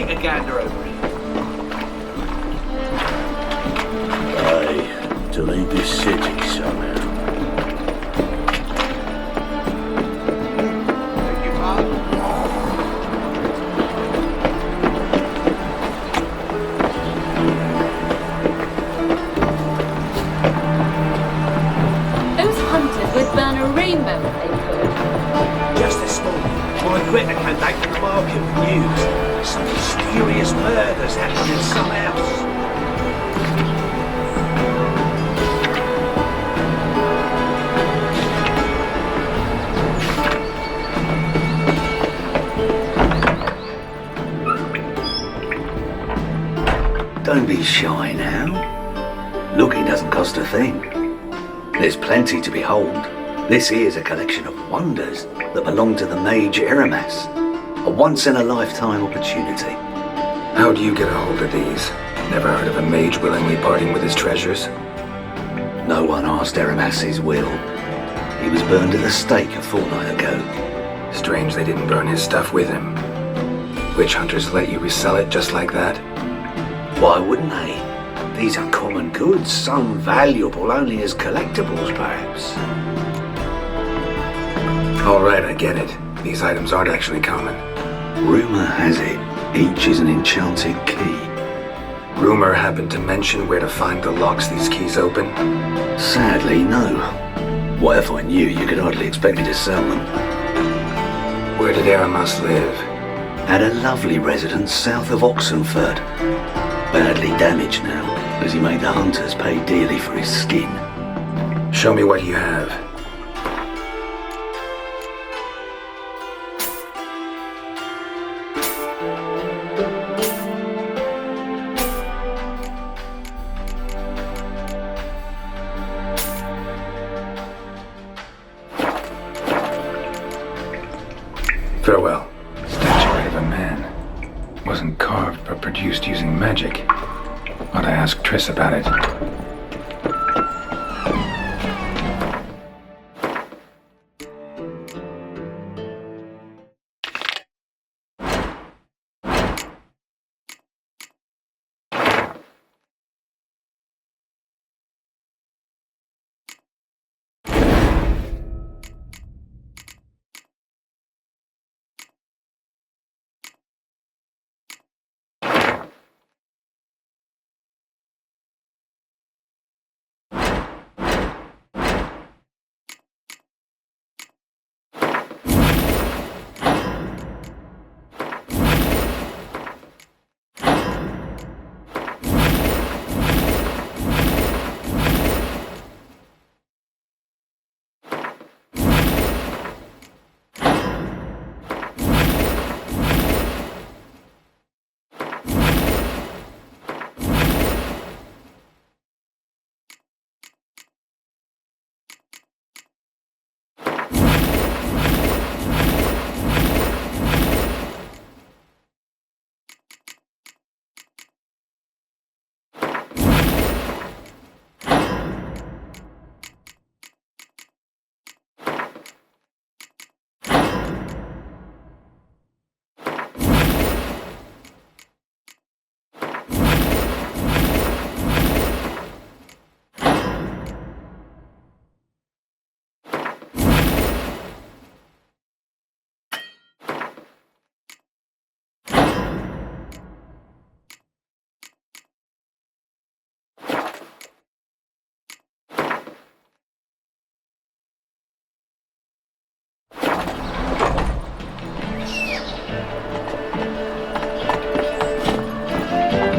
take a gander over it. Aye, to leave this city somehow. Thank you, Bob. Those hunters would burn a rainbow if they could. Just this morning, my critter came back from the market with news. Some mysterious murders happened in some house. Don't be shy now. Looking doesn't cost a thing. There's plenty to behold. This here's a collection of wonders that belong to the mage Eramas. A once-in-a-lifetime opportunity. How do you get a hold of these? Never heard of a mage willingly parting with his treasures? No one asked Eramas' will. He was burned at the stake a fortnight ago. Strange they didn't burn his stuff with him. Witch hunters let you resell it just like that? Why wouldn't they? These are common goods, some valuable only as collectibles, perhaps. All right, I get it. These items aren't actually common. Rumor has it, each is an enchanted key. Rumor happened to mention where to find the locks these keys open? Sadly, no. What if I knew, you could hardly expect me to sell them. Where did Eramas live? At a lovely residence south of Oxenford. Badly damaged now, as he made the hunters pay dearly for his skin. Show me what you have. Farewell. Statuette of a man. Wasn't carved, but produced using magic. Ought to ask Triss about it.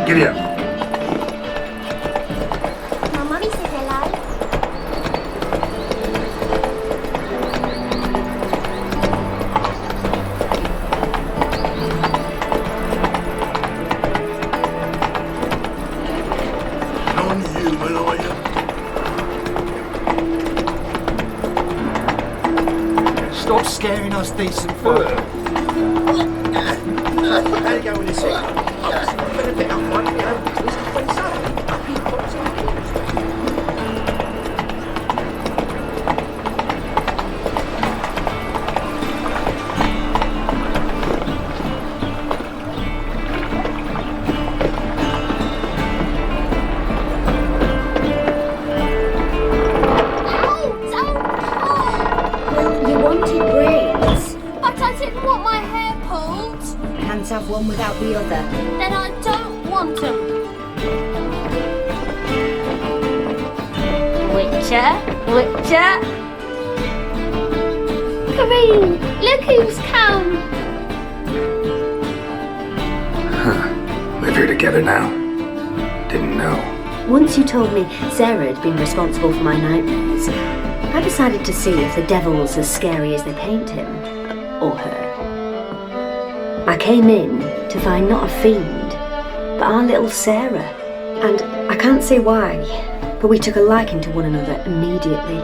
Giddy up. My mummy said hello. Non-human, are you? Stop scaring us decent folk. How you going this here? I'm going to pick up one and go to this 27. one without the other. Then I don't want them. Witcher? Witcher? Kareem, look who's come. Live here together now? Didn't know. Once you told me Sarah had been responsible for my nightmares, I decided to see if the devil's as scary as they paint him. Or her. I came in to find not a fiend, but our little Sarah. And I can't say why, but we took a liking to one another immediately.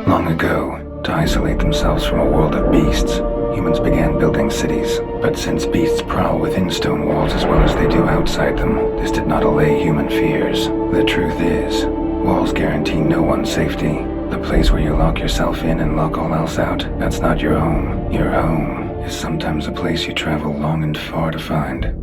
Long ago, to isolate themselves from a world of beasts, humans began building cities. But since beasts prowl within stone walls as well as they do outside them, this did not allay human fears. The truth is, walls guarantee no one's safety. The place where you lock yourself in and lock all else out, that's not your home. Your home is sometimes a place you travel long and far to find.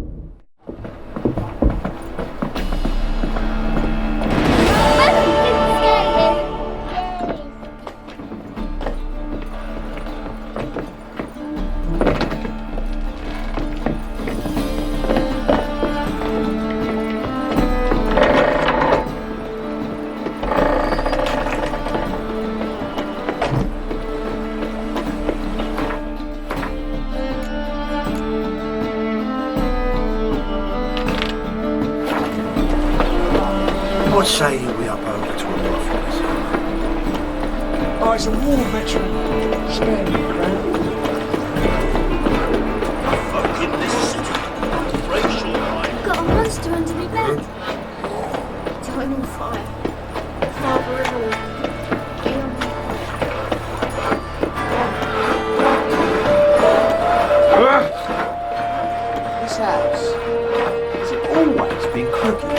What say we up over to a Waterfront? Oh, it's a war veteran. Spare me, crowd. Fucking this city. Racial line. Got a monster under my bed. Time on fire. Father and all. This house, has it always been crooked?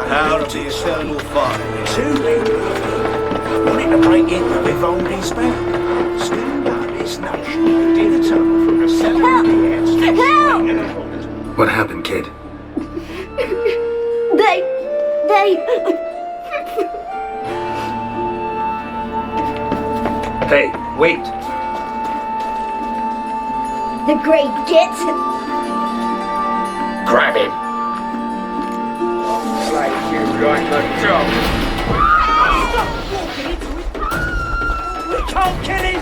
Power to eternal fire. Too late. Wanting to break into Vivaldi's band. Still got this notion of dinner tunnel from the cellar of the house. Help! What happened, kid? They... Hey, wait! The great git! Grab him! Like you like a dog. We can't kill him!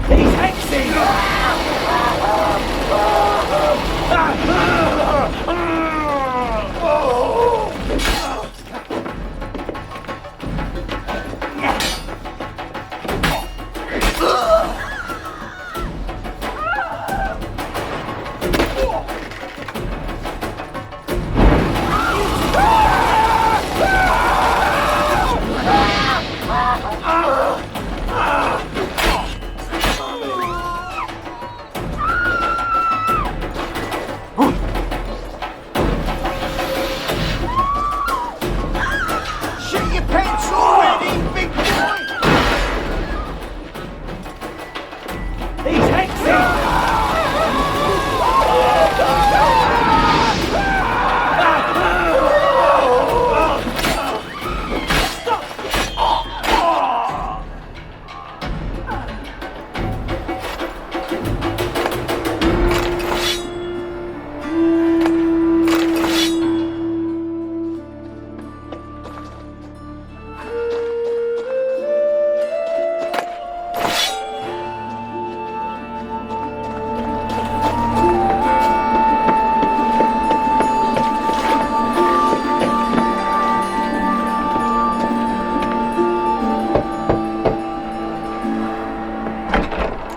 He's hexing!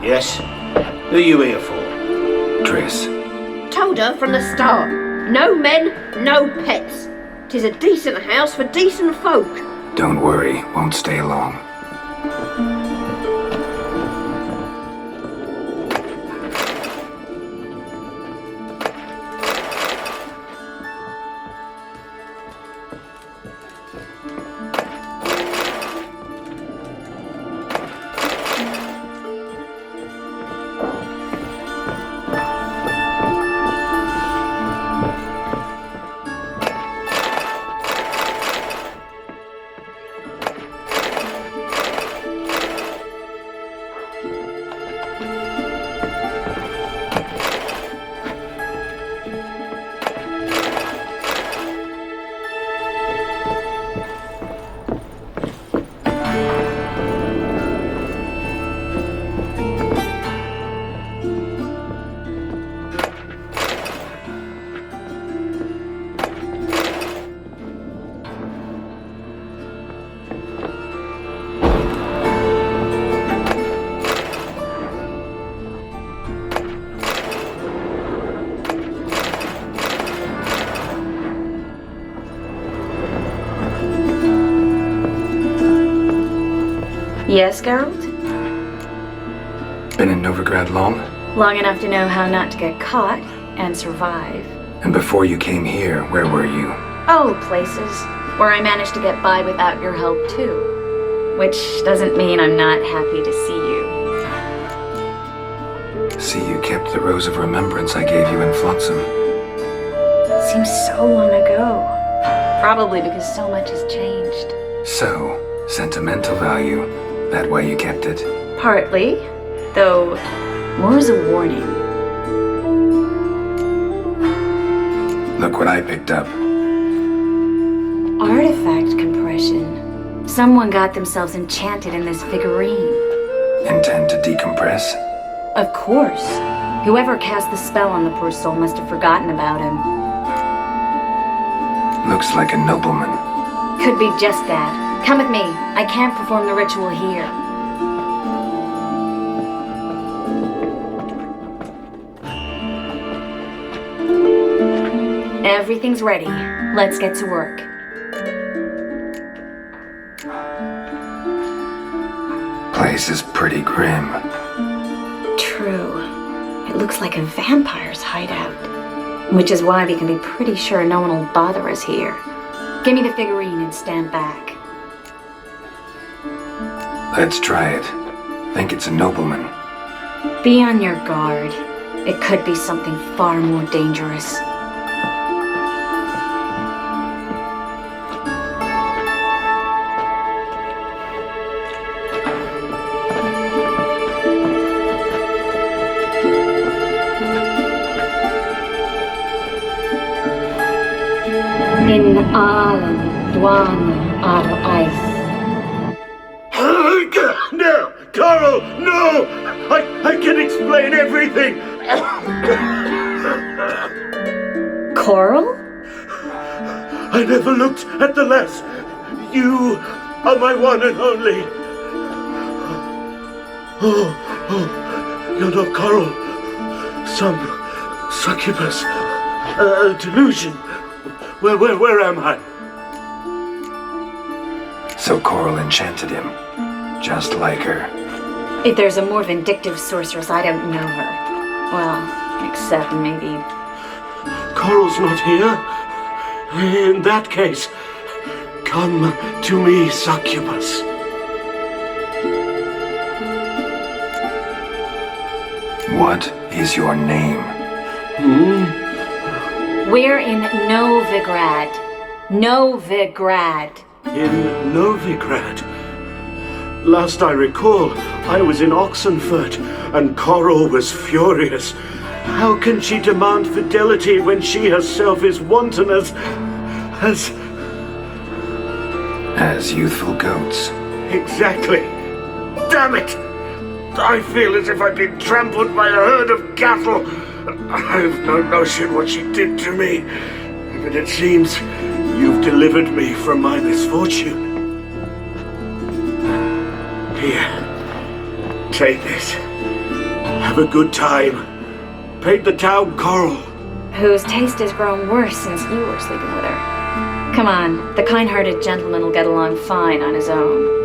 Yes? Who are you here for? Triss. Told her from the start. No men, no pets. 'Tis a decent house for decent folk. Don't worry, won't stay long. Yes, Geralt? Been in Novigrad long? Long enough to know how not to get caught and survive. And before you came here, where were you? Oh, places where I managed to get by without your help, too. Which doesn't mean I'm not happy to see you. See, you kept the rose of remembrance I gave you in Flotsam. Seems so long ago. Probably because so much has changed. So, sentimental value. That why you kept it? Partly, though more as a warning. Look what I picked up. Artifact compression. Someone got themselves enchanted in this figurine. Intend to decompress? Of course. Whoever cast the spell on the poor soul must have forgotten about him. Looks like a nobleman. Could be just that. Come with me. I can't perform the ritual here. Everything's ready. Let's get to work. Place is pretty grim. True. It looks like a vampire's hideout. Which is why we can be pretty sure no one will bother us here. Give me the figurine and stand back. Let's try it. Think it's a nobleman. Be on your guard. It could be something far more dangerous. In Alan, Dwan, Ice. No! Carl, no! I can explain everything! Coral? I never looked at the lass. You are my one and only. Oh, you're not Coral. Some succubus. A delusion. Where am I? So Coral enchanted him. Just like her. If there's a more vindictive sorceress, I don't know her. Well, except maybe... Coral's not here? In that case, come to me, succubus. What is your name? We're in Novigrad. Novigrad. In Novigrad? Last I recall, I was in Oxenfurt, and Coral was furious. How can she demand fidelity when she herself is wanton as youthful goats. Exactly. Damn it! I feel as if I've been trampled by a herd of cattle. I've no notion what she did to me, but it seems you've delivered me from my misfortune. Here, take this. Have a good time. Paint the town Coral. Whose taste has grown worse since you were sleeping with her. Come on, the kind-hearted gentleman will get along fine on his own.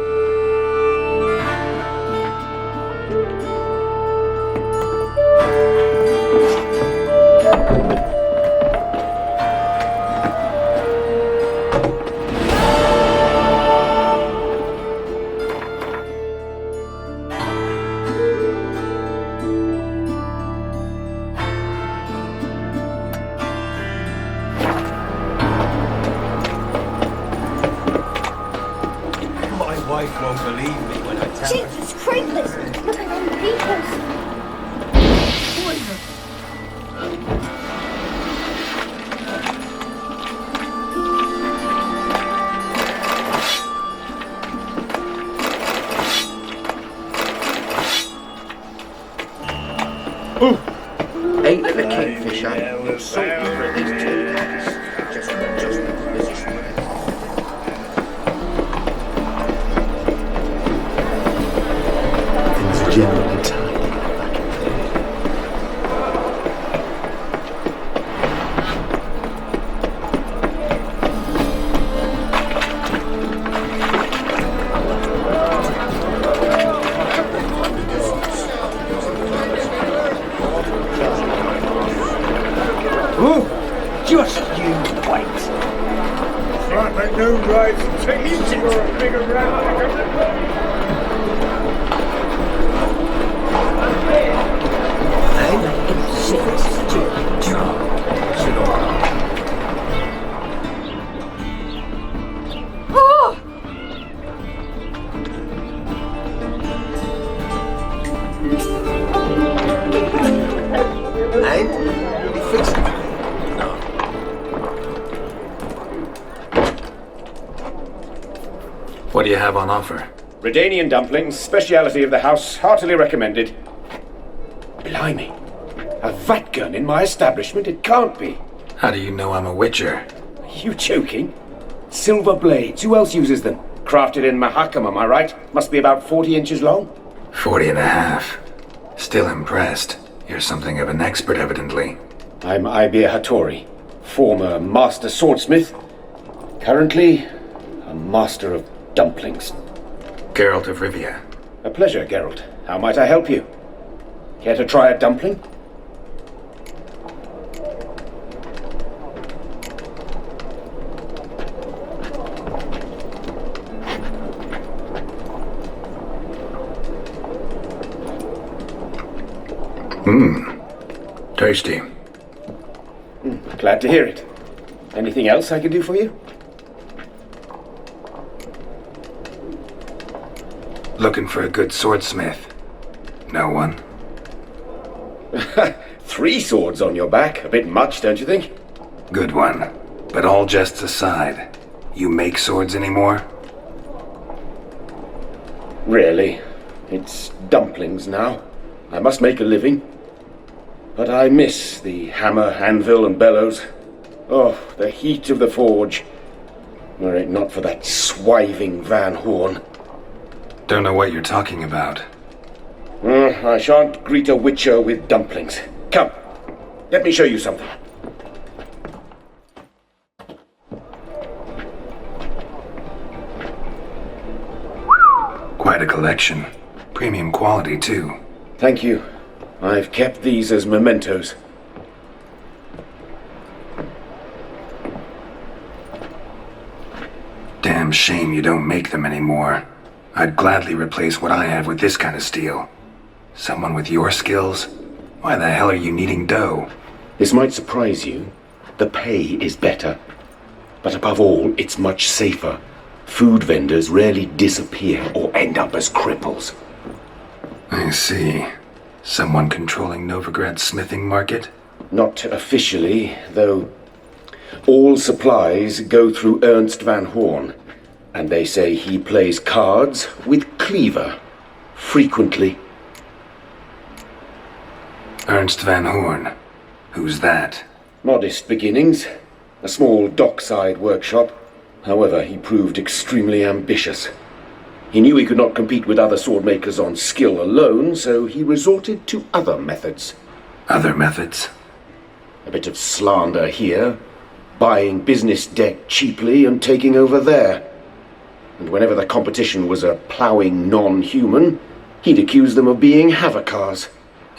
Won't believe me when I tell her. Jesus Christ! Look at them peoples! Ain't it a kingfisher? Something for these two guys. Just position. Things are generally tight. What do you have on offer? Redanian dumplings, speciality of the house, heartily recommended. Blimey. A vat gun in my establishment? It can't be. How do you know I'm a witcher? Are you joking? Silver blades, who else uses them? Crafted in Mahakam, am I right? Must be about 40 inches long? 40 and a half. Still impressed. You're something of an expert, evidently. I'm Ibir Hattori, former master swordsmith. Currently, a master of dumplings. Geralt of Rivia. A pleasure, Geralt. How might I help you? Care to try a dumpling? Tasty. Glad to hear it. Anything else I can do for you? Looking for a good swordsmith. No one? 3 swords on your back. A bit much, don't you think? Good one. But all jests aside, you make swords anymore? Really? It's dumplings now. I must make a living. But I miss the hammer, anvil, and bellows. Oh, the heat of the forge. Were it not for that swiving Van Horn. Don't know what you're talking about. I shan't greet a witcher with dumplings. Come, let me show you something. Quite a collection. Premium quality, too. Thank you. I've kept these as mementos. Damn shame you don't make them anymore. I'd gladly replace what I have with this kind of steel. Someone with your skills? Why the hell are you needing dough? This might surprise you. The pay is better. But above all, it's much safer. Food vendors rarely disappear or end up as cripples. I see. Someone controlling Novigrad's smithing market? Not officially, though all supplies go through Ernst Van Horn. And they say he plays cards with Cleaver. Frequently. Ernst Van Horn. Who's that? Modest beginnings. A small dockside workshop. However, he proved extremely ambitious. He knew he could not compete with other swordmakers on skill alone, so he resorted to other methods. Other methods? A bit of slander here, buying business debt cheaply and taking over there. And whenever the competition was a ploughing non-human, he'd accuse them of being Havakars.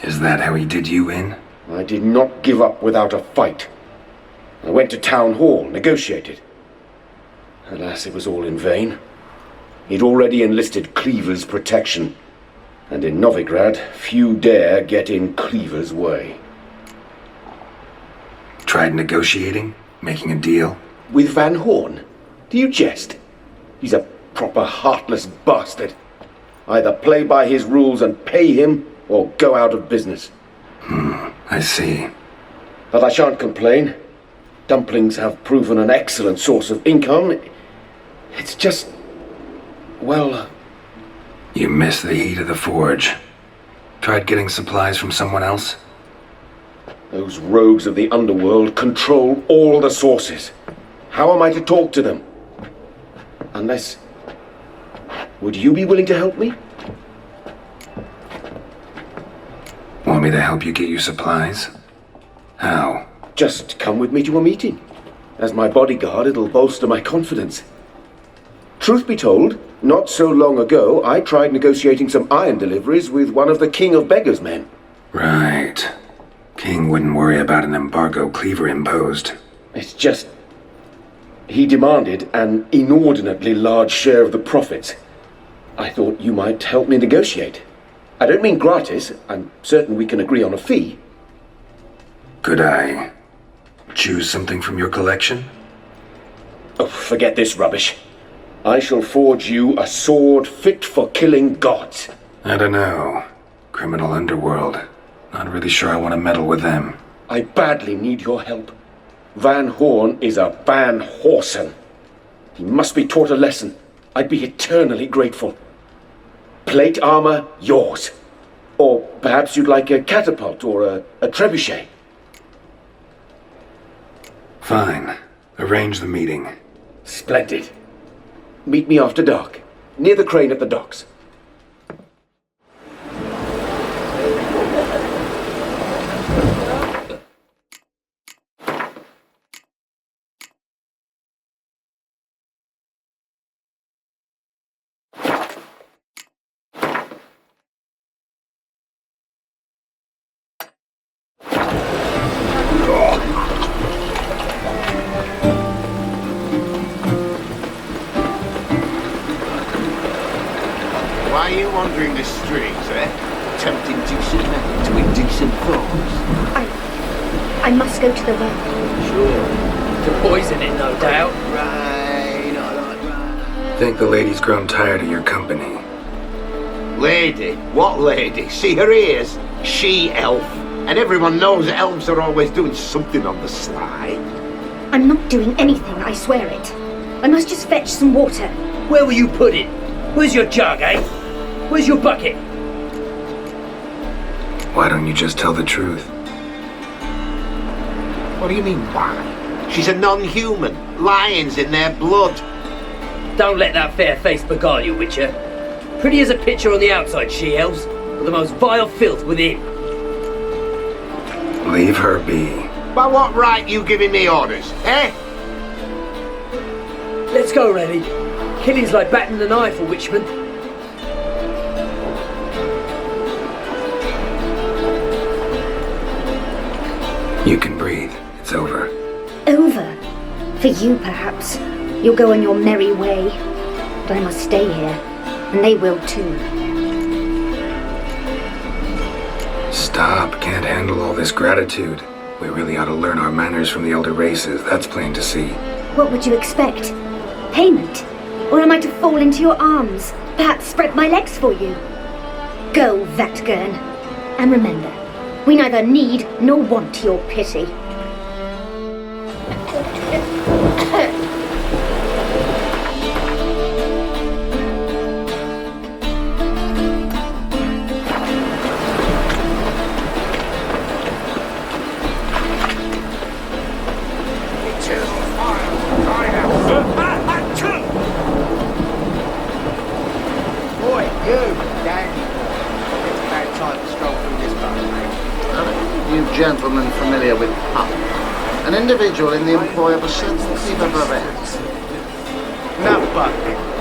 Is that how he did you in? I did not give up without a fight. I went to town hall, negotiated. Alas, it was all in vain. He'd already enlisted Cleaver's protection, and in Novigrad, few dare get in Cleaver's way. Tried negotiating? Making a deal? With Van Horn? Do you jest? He's a proper heartless bastard. Either play by his rules and pay him, or go out of business. I see. But I shan't complain. Dumplings have proven an excellent source of income. It's just... well... You miss the heat of the forge. Tried getting supplies from someone else? Those rogues of the underworld control all the sources. How am I to talk to them? Unless... would you be willing to help me? Want me to help you get you supplies? How? Just come with me to a meeting. As my bodyguard, it'll bolster my confidence. Truth be told, not so long ago, I tried negotiating some iron deliveries with one of the King of Beggars' men. Right. King wouldn't worry about an embargo Cleaver imposed. It's just... He demanded an inordinately large share of the profits. I thought you might help me negotiate. I don't mean gratis. I'm certain we can agree on a fee. Could I choose something from your collection? Oh, forget this rubbish. I shall forge you a sword fit for killing gods. I don't know. Criminal underworld. Not really sure I want to meddle with them. I badly need your help. Van Horn is a Van Horsen. He must be taught a lesson. I'd be eternally grateful. Plate armor, yours. Or perhaps you'd like a catapult or a trebuchet. Fine. Arrange the meeting. Splendid. Meet me after dark, near the crane at the docks. Why are you wandering the streets, eh? Tempting decent men to indecent thoughts. I must go to the well. Sure. To poison it, no doubt. Right, right. Think the lady's grown tired of your company. Lady? What lady? See her ears? She-elf. And everyone knows elves are always doing something on the sly. I'm not doing anything, I swear it. I must just fetch some water. Where will you put it? Where's your jug, eh? Where's your bucket? Why don't you just tell the truth? What do you mean, why? She's a non-human. Lions in their blood. Don't let that fair face beguile you, Witcher. Pretty as a picture on the outside, she-elves, but the most vile filth within. Leave her be. By what right you giving me orders, eh? Let's go, Rennie. Killing's like batting an eye for Witchman. You can breathe. It's over. Over? For you, perhaps. You'll go on your merry way. But I must stay here. And they will too. Stop. Can't handle all this gratitude. We really ought to learn our manners from the elder races. That's plain to see. What would you expect? Payment? Or am I to fall into your arms? Perhaps spread my legs for you? Go, Vatgern. And remember, we neither need nor want your pity. Gentleman familiar with power. An individual in the employ of a certain Fever Barrett. No, but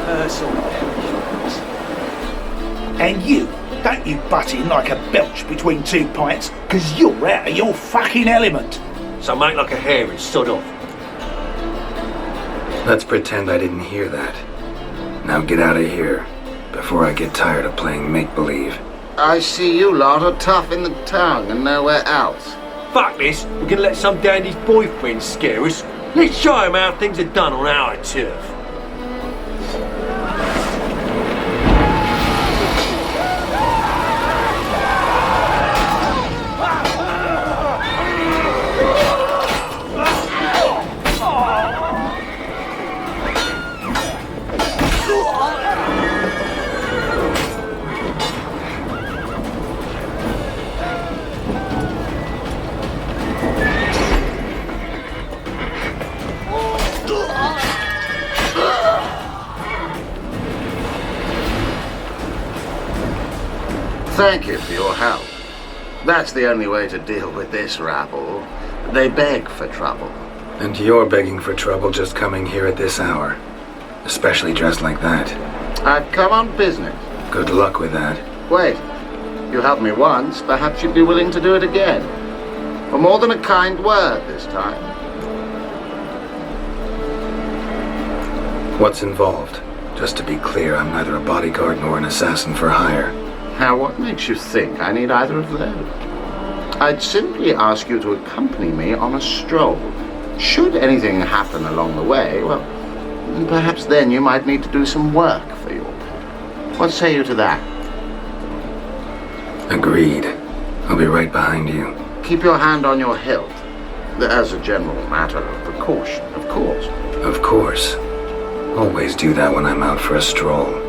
personal insurance. And you, don't you butt in like a belch between two pints, because you're out of your fucking element. So make like a hare and sod off. Let's pretend I didn't hear that. Now get out of here, before I get tired of playing make-believe. I see you lot are tough in the tongue and nowhere else. Fuck this, we're gonna let some dandy's boyfriend scare us. Let's show him how things are done on our turf. Thank you for your help. That's the only way to deal with this rabble. They beg for trouble. And you're begging for trouble just coming here at this hour. Especially dressed like that. I've come on business. Good luck with that. Wait. You helped me once, perhaps you'd be willing to do it again. For more than a kind word this time. What's involved? Just to be clear, I'm neither a bodyguard nor an assassin for hire. Now, what makes you think I need either of those? I'd simply ask you to accompany me on a stroll. Should anything happen along the way, well, perhaps then you might need to do some work for your pet. What say you to that? Agreed. I'll be right behind you. Keep your hand on your hilt. As a general matter of precaution, of course. Of course. Always do that when I'm out for a stroll.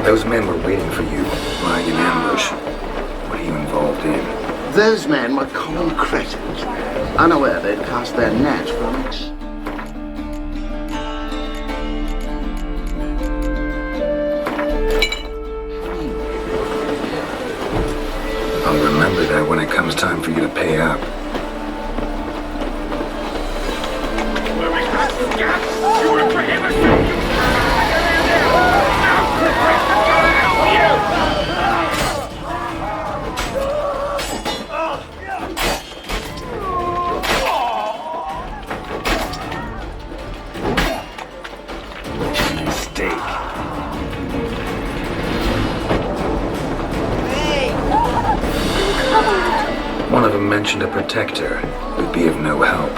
Those men were waiting for you, lying in ambush. What are you involved in? Those men were common cretins, unaware they'd cast their net for us. I'll remember that when it comes time for you to pay up. One of them mentioned a protector who'd be of no help.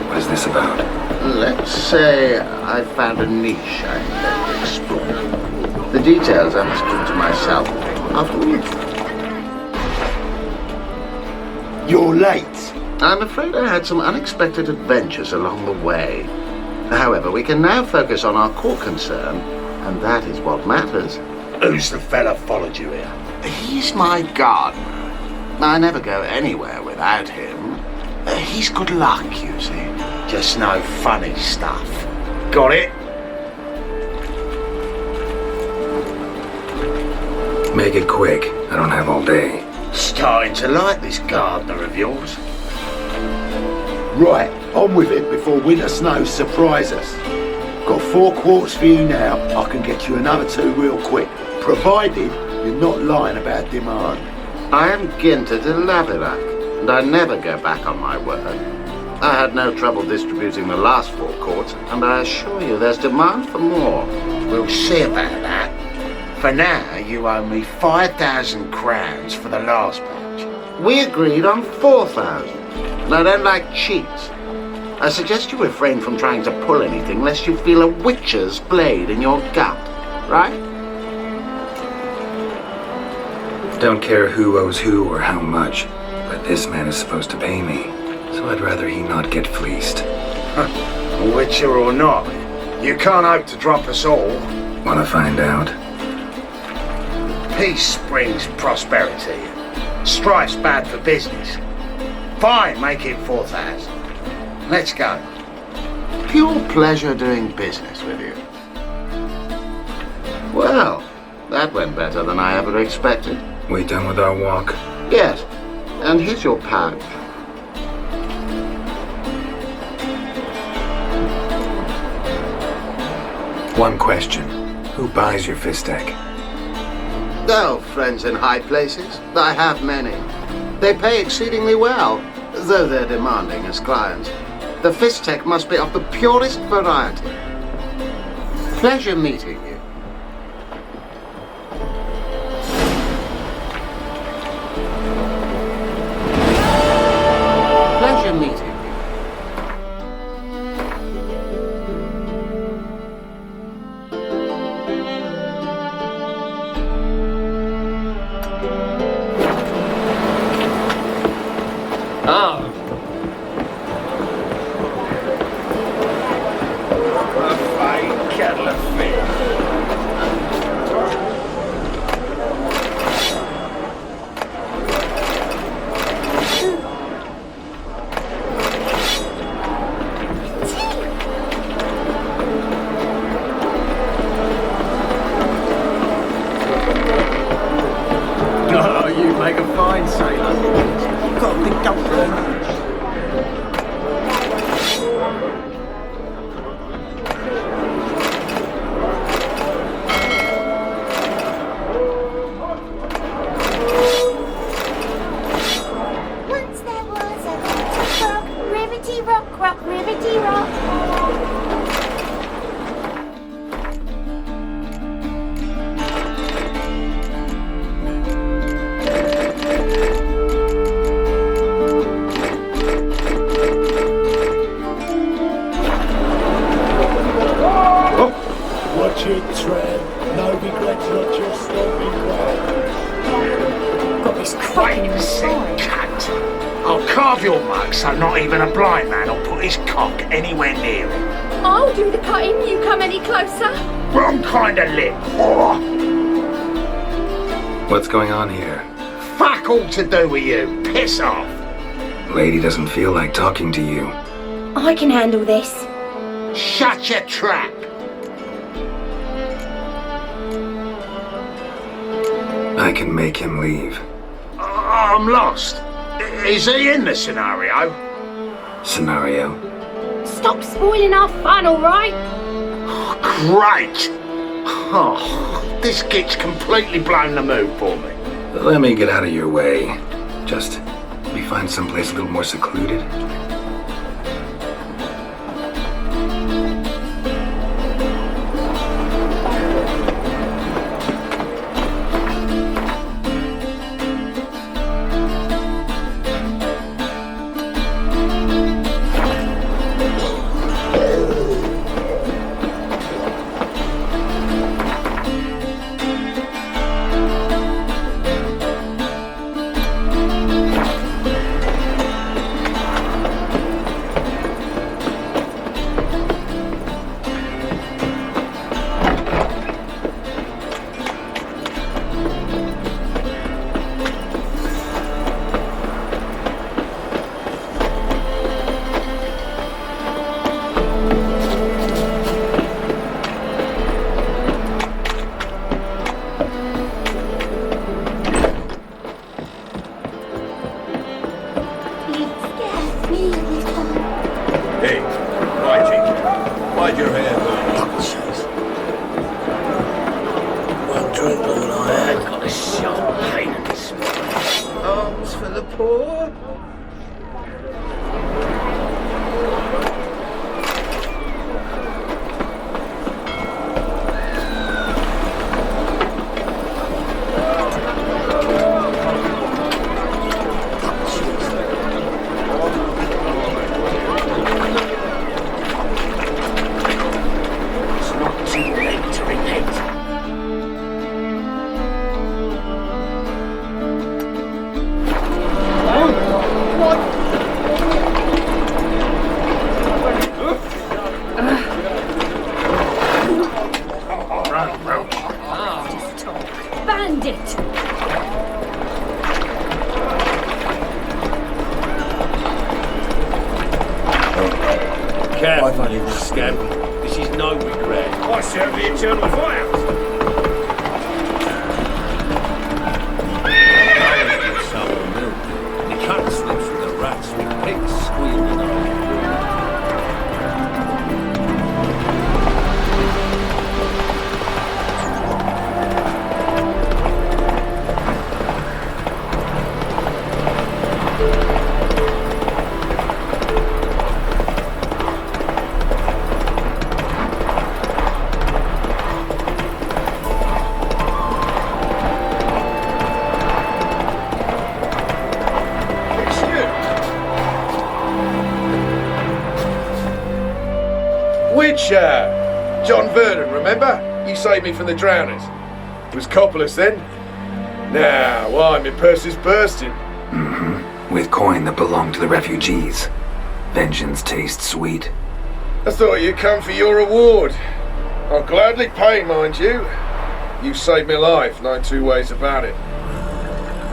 What is this about? Let's say I found a niche I intend to explore. The details I must keep to myself. Afterwards. You're late. I'm afraid I had some unexpected adventures along the way. However, we can now focus on our core concern, and that is what matters. Who's the fella followed you here? He's my gardener. I never go anywhere without him. He's good luck, you see. Just no funny stuff. Got it? Make it quick. I don't have all day. Starting to like this gardener of yours. Right, on with it before winter snow surprise us. Got 4 quarts for you now. I can get you another 2 real quick, provided you're not lying about demand. I am Ginter de Laverack, and I never go back on my word. I had no trouble distributing the last 4 quarts, and I assure you there's demand for more. We'll see about that. For now, you owe me 5,000 crowns for the last batch. We agreed on 4,000, and I don't like cheats. I suggest you refrain from trying to pull anything lest you feel a witcher's blade in your gut, right? Don't care who owes who or how much, but this man is supposed to pay me, so I'd rather he not get fleeced. Witcher or not, you can't hope to drop us all. Wanna find out? Peace brings prosperity. Strife's bad for business. Fine, make it 4,000. Let's go. Pure pleasure doing business with you. Well, that went better than I ever expected. We done with our walk? Yes, and here's your pouch. One question. Who buys your fistek? Oh, friends in high places. I have many. They pay exceedingly well, though they're demanding as clients. The fistek must be of the purest variety. Pleasure meeting you. kettle of fish. Oh, you make a fine sailor. You've got a big dumpling. Once there was a rock, ribbity rock, rock, ribbity rock. Watch your tread. Novigrad's not your stopping ground. Got this cracking in my side. Cunt! I'll carve your mug so not even a blind man will put his cock anywhere near it. I'll do the cutting, you come any closer. Wrong kind of lip. Oh, What's going on here? fuck all to do with you. Piss off. Lady doesn't feel like talking to you. I can handle this. Shut your trap. I can make him leave. I'm lost. Is he in the scenario? Scenario? Stop spoiling our fun, alright? Great. Oh, this git's completely blown the mood for me. Let me get out of your way. Just, we find someplace a little more secluded. Hey, Mikey, why'd your hair go? One drink all I had got a sharp pain in the spine. Alms for the poor? Bandit! Careful, you scamp. This is Novigrad. I serve the eternal fire. Sour milk. The cat slips with the rats with pigs squealing on. John Vernon, remember? You saved me from the drowners. It was Coppolis then. Now, why, my purse is bursting. Mm-hmm. With coin that belonged to the refugees. Vengeance tastes sweet. I thought you'd come for your reward. I'll gladly pay, mind you. You saved my life, no two ways about it.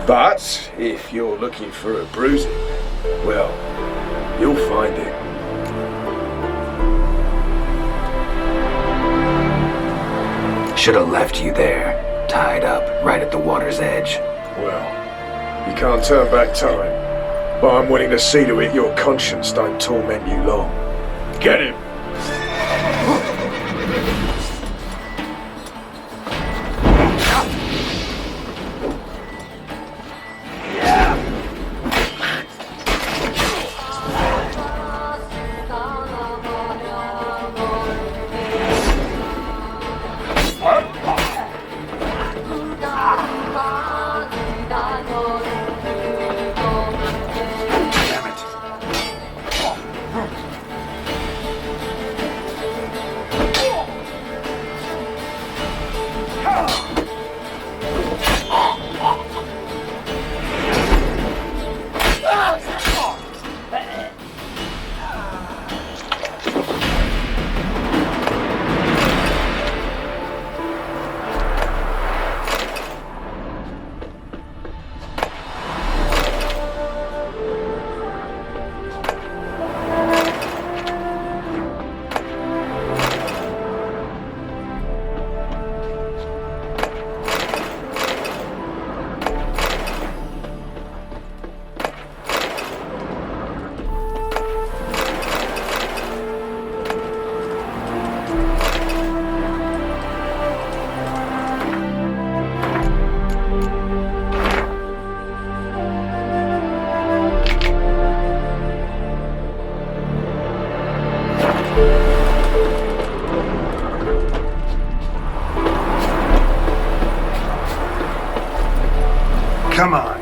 But if you're looking for a bruising, well, you'll find it. Should have left you there, tied up right at the water's edge. Well, you can't turn back time. But I'm willing to see to it your conscience don't torment you long. Get him! Come on.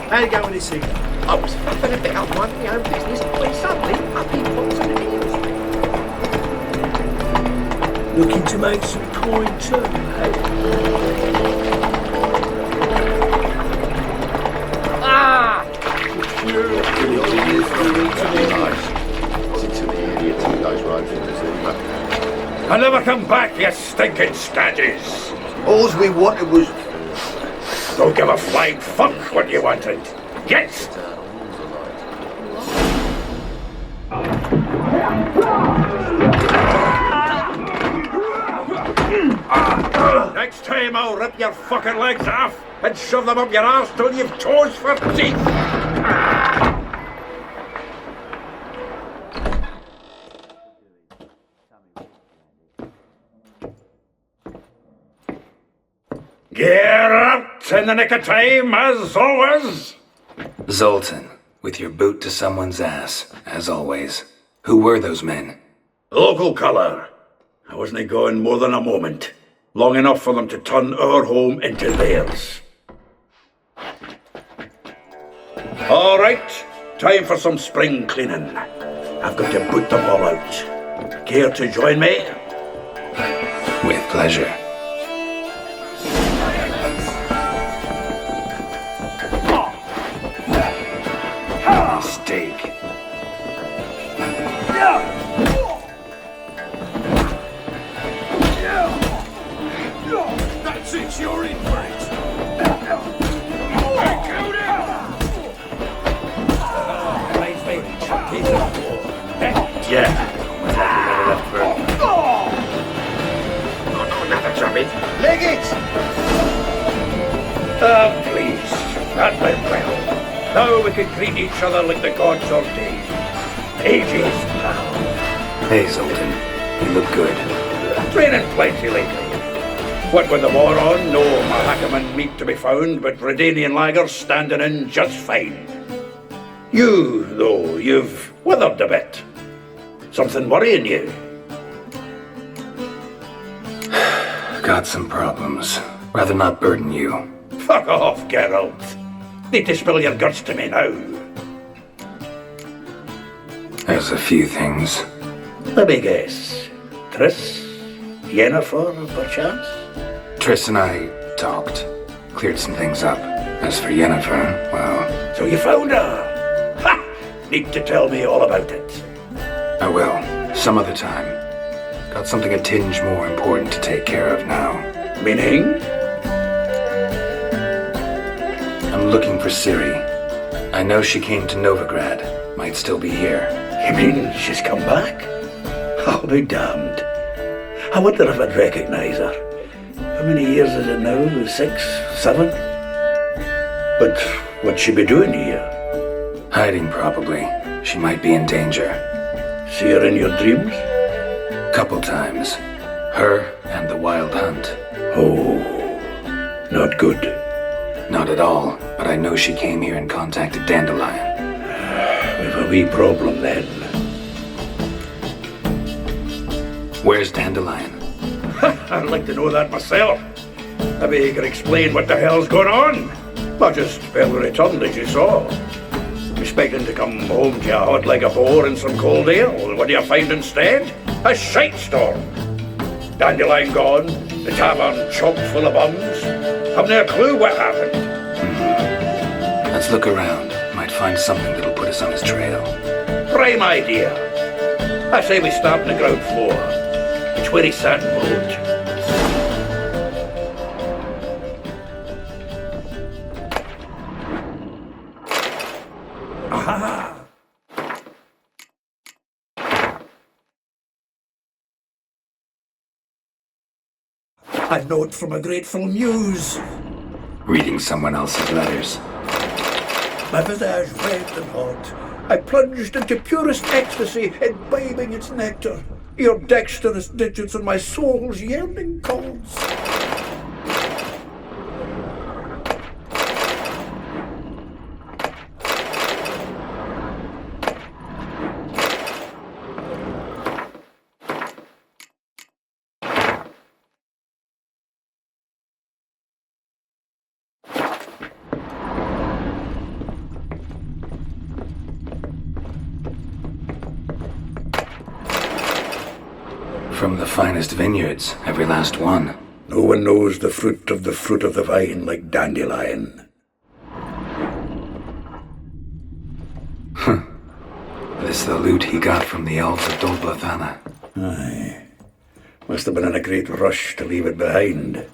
How you going this evening? I was faffing a bit up minding my own business when suddenly up he pops on the news. Looking to make some coin too, eh? Ah! I never come back, you stinking stagges! All we wanted was... Don't give a flying fuck what you wanted. Yes! Next time I'll rip your fucking legs off and shove them up your arse till you've toes for teeth! Get out in the nick of time, as always! Zoltan, with your boot to someone's ass, as always. Who were those men? Local colour. I wasn't going more than a moment. Long enough for them to turn our home into theirs. All right, time for some spring cleaning. I've got to put them all out. Care to join me? With pleasure. Mistake. That's it, you're in for it. Yeah. Another trumpet. Leg it! Ah, please. That went well. Now we can greet each other like the gods ordained. Ages, pal. Hey, Zoltan. You look good. Training plenty lately. What with the war on, no Mahakaman meat to be found, but Redanian lagers standing in just fine. You, though, you've withered a bit. Something worrying you? Got some problems. Rather not burden you. Fuck off, Geralt. Need to spill your guts to me now. There's a few things. Let me guess. Triss? Yennefer, perchance? Triss and I talked. Cleared some things up. As for Yennefer, well... So you found her? Ha! Need to tell me all about it. I will. Some other time. Got something a tinge more important to take care of now. Meaning? I'm looking for Ciri. I know she came to Novigrad. Might still be here. You mean she's come back? I'll be damned. I wonder if I'd recognize her. How many years is it now? 6? 7? But what'd she be doing here? Hiding, probably. She might be in danger. See her in your dreams? Couple times. Her and the Wild Hunt. Oh, not good. Not at all, but I know she came here and contacted Dandelion. We've a wee problem then. Where's Dandelion? I'd like to know that myself. Maybe you can explain what the hell's going on. I just barely returned, as you saw. Expecting to come home to you hot like a boar in some cold ale. What do you find instead? A shite storm. Dandelion gone, the tavern chock full of bums. Haven't a clue what happened. Let's look around. Might find something that'll put us on his trail. Prime idea. I say we start on the ground floor. It's where he sat and wrote. Aha! A note from a grateful muse. Reading someone else's letters. My visage red and hot, I plunged into purest ecstasy, imbibing its nectar. Your dexterous digits on my soul's yearning calls. From the finest vineyards, every last one. No one knows the fruit of the vine like Dandelion. This the loot he got from the elves of Dolblathana. Aye. Must have been in a great rush to leave it behind.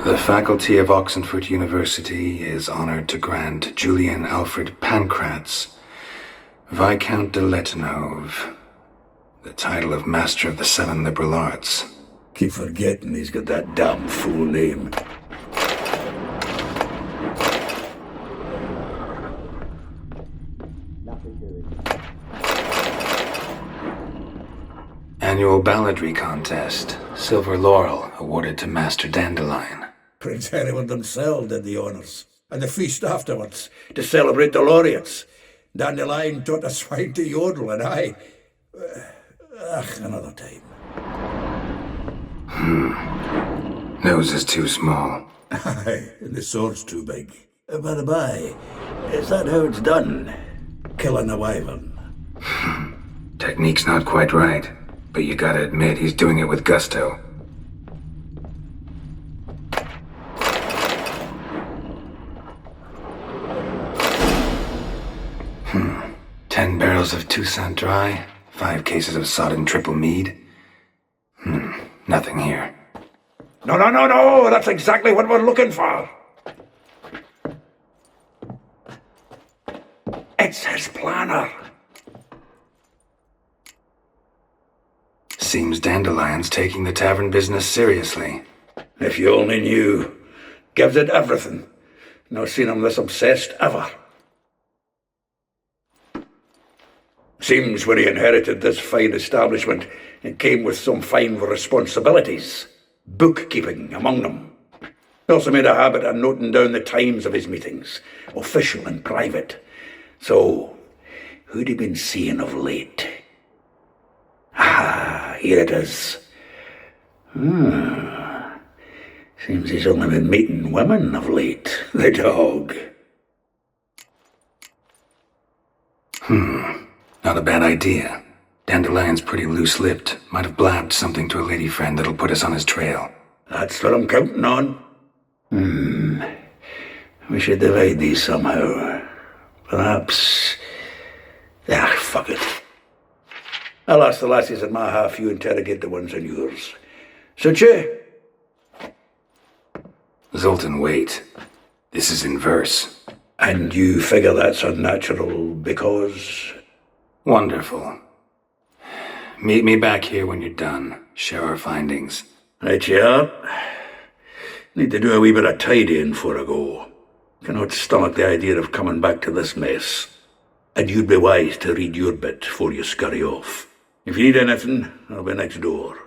The faculty of Oxenford University is honored to grant Julian Alfred Pancratz, Viscount de Letonov, the title of Master of the Seven Liberal Arts. Keep forgetting he's got that damn full name. Annual balladry contest, Silver Laurel awarded to Master Dandelion. Prince Hereward themselves did the honours, and the feast afterwards, to celebrate the laureates. Dandelion taught a swine to yodel, and I... another time. Nose is too small. Aye, and the sword's too big. By the by, is that how it's done? Killing a wyvern? Technique's not quite right, but you gotta admit he's doing it with gusto. Hmm. 10 barrels of Toussaint Dry, 5 cases of sodden triple mead. Nothing here. No, that's exactly what we're looking for. It's his planner. Seems Dandelion's taking the tavern business seriously. If you only knew. Gives it everything. No seen him this obsessed ever. Seems when he inherited this fine establishment, it came with some fine responsibilities. Bookkeeping among them. He also made a habit of noting down the times of his meetings, official and private. So, who'd he been seeing of late? Ah, here it is. Seems he's only been meeting women of late, the dog. Not a bad idea. Dandelion's pretty loose-lipped. Might have blabbed something to a lady friend that'll put us on his trail. That's what I'm counting on. We should divide these somehow. Perhaps... fuck it. I'll ask the lassies at my half, you interrogate the ones on yours. Suit you? Zoltan, wait. This is in verse. And you figure that's unnatural because... Wonderful. Meet me back here when you're done. Share our findings. Right you are. Need to do a wee bit of tidying before I go. Cannot stomach the idea of coming back to this mess. And you'd be wise to read your bit before you scurry off. If you need anything, I'll be next door.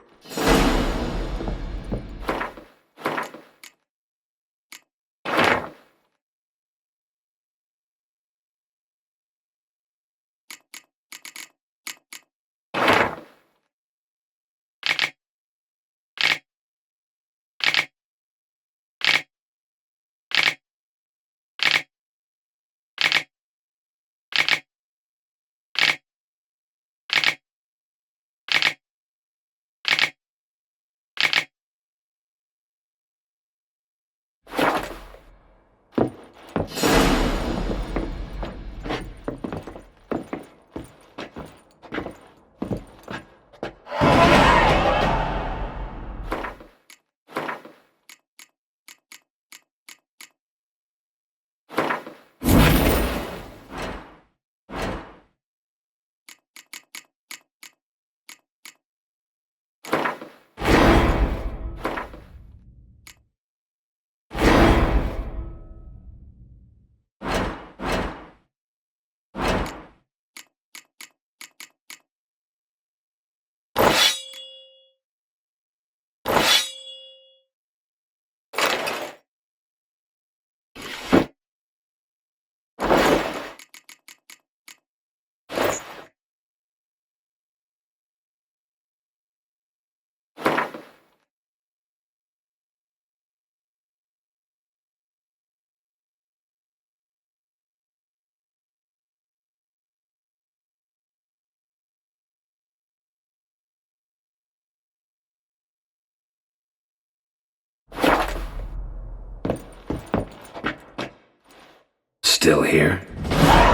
Still here?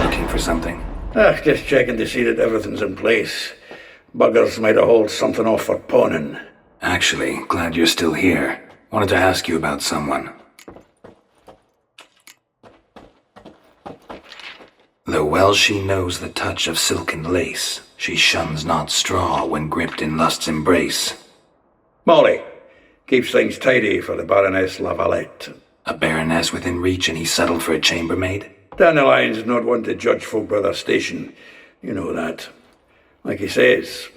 Looking for something? Just checking to see that everything's in place. Buggers might have hauled something off for pawning. Actually, glad you're still here. Wanted to ask you about someone. Though well she knows the touch of silken lace, she shuns not straw when gripped in lust's embrace. Molly keeps things tidy for the Baroness Lavalette. A baroness within reach and he settled for a chambermaid? Dandelion's not one to judge folk by their station. You know that. Like he says,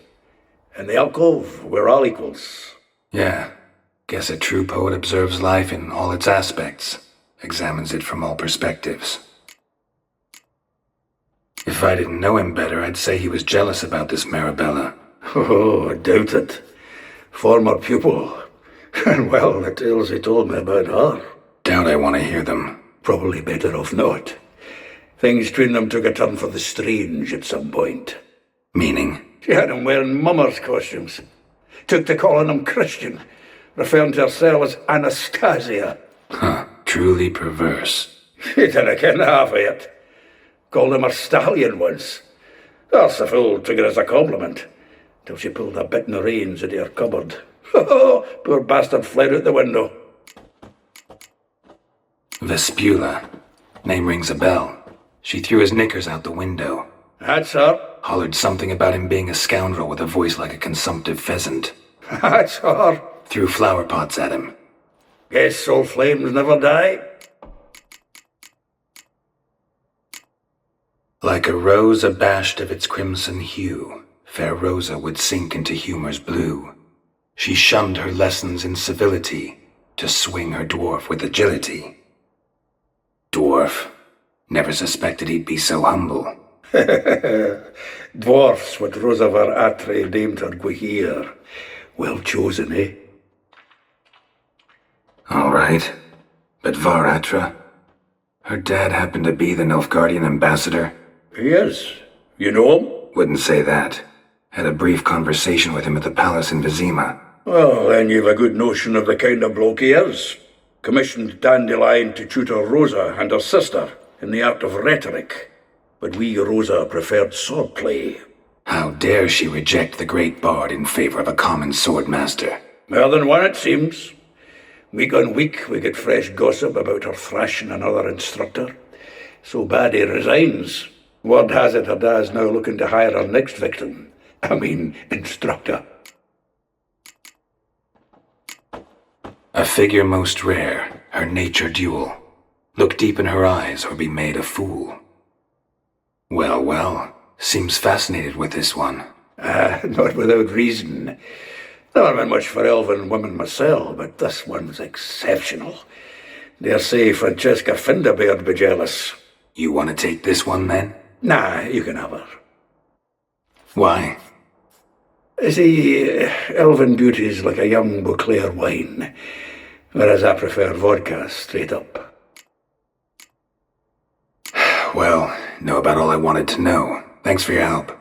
in the alcove, we're all equals. Yeah. Guess a true poet observes life in all its aspects, examines it from all perspectives. If I didn't know him better, I'd say he was jealous about this Marabella. Oh, I doubt it. Former pupil. And well, the tales he told me about her. Doubt I want to hear them. Probably better off not. Things between them took a turn for the strange at some point. Meaning? She had him wearing mummers' costumes. Took to calling him Christian, referring to herself as Anastasia. Huh, truly perverse. She didn't ken half of it. Called him her stallion once. That's the fool took it as a compliment, till she pulled a bit in the reins into her cupboard. Poor bastard fled out the window. Vespula. Name rings a bell. She threw his knickers out the window. That's her. Hollered something about him being a scoundrel with a voice like a consumptive pheasant. That's her. Threw flower pots at him. Guess soul flames never die. Like a rose abashed of its crimson hue, fair Rosa would sink into humor's blue. She shunned her lessons in civility to swing her dwarf with agility. Dwarf. Never suspected he'd be so humble. Dwarfs what Rosavar Atre named her Guihir. Well chosen, eh? All right. But Varatra? Her dad happened to be the Nilfgaardian ambassador? He is. You know him? Wouldn't say that. Had a brief conversation with him at the palace in Vizima. Well, then you've a good notion of the kind of bloke he is. Commissioned Dandelion to tutor Rosa and her sister in the art of rhetoric. But we, Rosa, preferred swordplay. How dare she reject the great bard in favor of a common swordmaster? More than one, it seems. Week on week, we get fresh gossip about her thrashing another instructor. So bad he resigns. Word has it her dad's now looking to hire her next victim. Instructor. A figure most rare, her nature dual. Look deep in her eyes or be made a fool. Well, well, seems fascinated with this one. Not without reason. Never been much for elven women myself, but this one's exceptional. Dare say Francesca Finderbeard be jealous. You want to take this one, then? Nah, you can have her. Why? See, elven beauty's like a young Beauclair wine, whereas I prefer vodka straight up. Well, know about all I wanted to know. Thanks for your help.